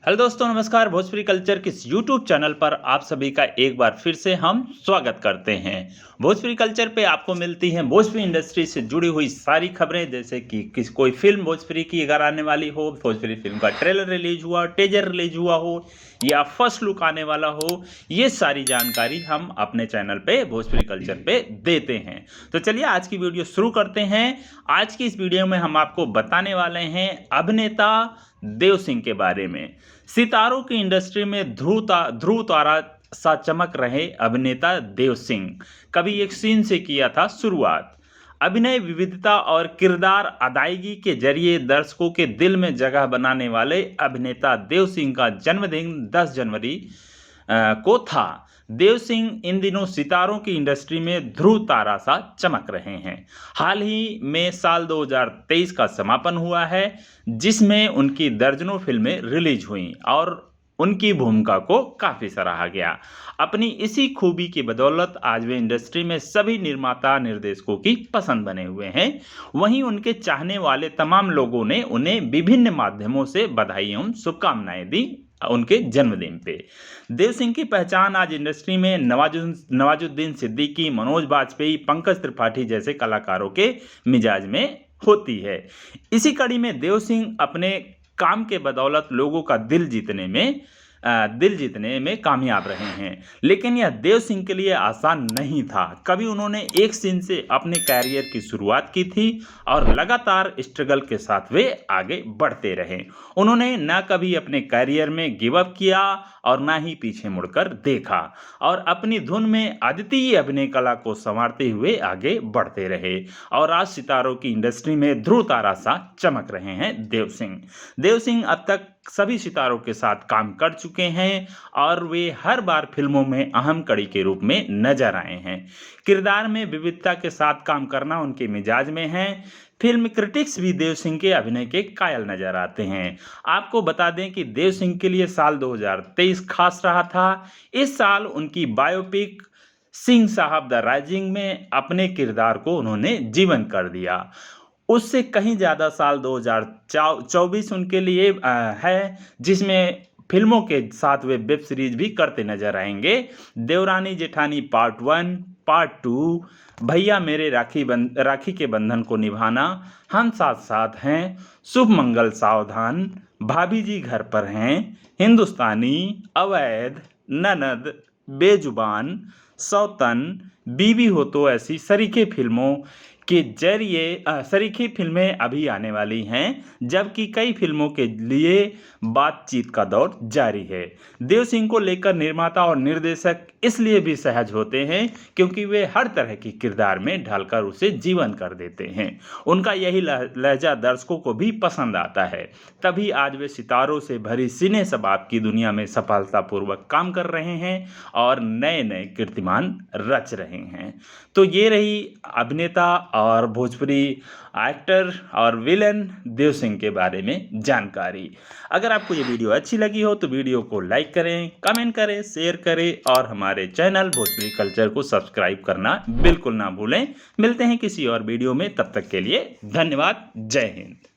Hello दोस्तों, नमस्कार। Bhojpuri culture के इस यूट्यूब चैनल पर आप सभी का एक बार फिर से हम स्वागत करते हैं। भोजपुरी कल्चर पे आपको मिलती हैं भोजपुरी इंडस्ट्री से जुड़ी हुई सारी खबरें, जैसे कि कोई फिल्म भोजपुरी की अगर आने वाली हो, भोजपुरी फिल्म का ट्रेलर रिलीज हुआ, टीजर रिलीज हुआ हो या फर्स्ट लुक आने वाला हो, ये सारी जानकारी हम अपने चैनल पे भोजपुरी कल्चर पे देते हैं। तो चलिए आज की वीडियो शुरू करते हैं। आज की इस वीडियो में हम आपको बताने वाले हैं अभिनेता देव सिंह के बारे में। सितारों की इंडस्ट्री में ध्रुव तारा सा चमक रहे अभिनेता देव सिंह कभी एक सीन से किया था शुरुआत। अभिनय विविधता और किरदार अदायगी के जरिए दर्शकों के दिल में जगह बनाने वाले अभिनेता देव सिंह का जन्मदिन 10 जनवरी को था। देव सिंह इन दिनों सितारों की इंडस्ट्री में ध्रुव तारा सा चमक रहे हैं। हाल ही में साल 2023 का समापन हुआ है, जिसमें उनकी दर्जनों फिल्में रिलीज हुई और उनकी भूमिका को काफ़ी सराहा गया। अपनी इसी खूबी की बदौलत आज वे इंडस्ट्री में सभी निर्माता निर्देशकों की पसंद बने हुए हैं। वहीं उनके चाहने वाले तमाम लोगों ने उन्हें विभिन्न माध्यमों से बधाई एवं शुभकामनाएं दी उनके जन्मदिन पे। देव सिंह की पहचान आज इंडस्ट्री में नवाजुद्दीन सिद्दीकी, मनोज बाजपेयी, पंकज त्रिपाठी जैसे कलाकारों के मिजाज में होती है। इसी कड़ी में देव सिंह अपने काम के बदौलत लोगों का दिल जीतने में कामयाब रहे हैं। लेकिन यह देव सिंह के लिए आसान नहीं था। कभी उन्होंने एक सीन से अपने कैरियर की शुरुआत की थी और लगातार स्ट्रगल के साथ वे आगे बढ़ते रहे। उन्होंने न कभी अपने कैरियर में गिव अप किया और ना ही पीछे मुड़कर देखा और अपनी धुन में अद्वितीय अभिनय कला को संवारते हुए आगे बढ़ते रहे और आज सितारों की इंडस्ट्री में ध्रुव तारा सा चमक रहे हैं देव सिंह। देव सिंह अब तक सभी सितारों के साथ काम कर चुके हैं और वे हर बार फिल्मों में अहम कड़ी के रूप में नजर आए हैं। किरदार में विविधता के साथ काम करना उनके मिजाज में है। फिल्म क्रिटिक्स भी देव सिंह के अभिनय के कायल नजर आते हैं। आपको बता दें कि देव सिंह के लिए साल 2023 खास रहा था। इस साल उनकी बायोपिक सिंह साहब द राइजिंग में अपने किरदार को उन्होंने जीवंत कर दिया। उससे कहीं ज़्यादा साल 2024 उनके लिए है, जिसमें फिल्मों के साथ वे वेब सीरीज भी करते नजर आएंगे। देवरानी जेठानी पार्ट 1, पार्ट 2, भैया मेरे राखी के बंधन को निभाना, हम साथ साथ हैं, शुभ मंगल सावधान, भाभी जी घर पर हैं, हिंदुस्तानी, अवैध, ननद, बेजुबान, सौतन, बीवी हो तो ऐसी सरीखे फिल्मों के जरिए सरीखी फिल्में अभी आने वाली हैं, जबकि कई फिल्मों के लिए बातचीत का दौर जारी है। देव सिंह को लेकर निर्माता और निर्देशक इसलिए भी सहज होते हैं क्योंकि वे हर तरह की किरदार में ढलकर उसे जीवन कर देते हैं। उनका यही लहजा दर्शकों को भी पसंद आता है। तभी आज वे सितारों से भरी सिने शबाब की दुनिया में सफलतापूर्वक काम कर रहे हैं और नए नए कीर्तिमान रच रहे हैं। तो ये रही अभिनेता और भोजपुरी एक्टर और विलेन देव सिंह के बारे में जानकारी। अगर आपको ये वीडियो अच्छी लगी हो तो वीडियो को लाइक करें, कमेंट करें, शेयर करें और हमारे चैनल भोजपुरी कल्चर को सब्सक्राइब करना बिल्कुल ना भूलें। मिलते हैं किसी और वीडियो में, तब तक के लिए धन्यवाद। जय हिंद।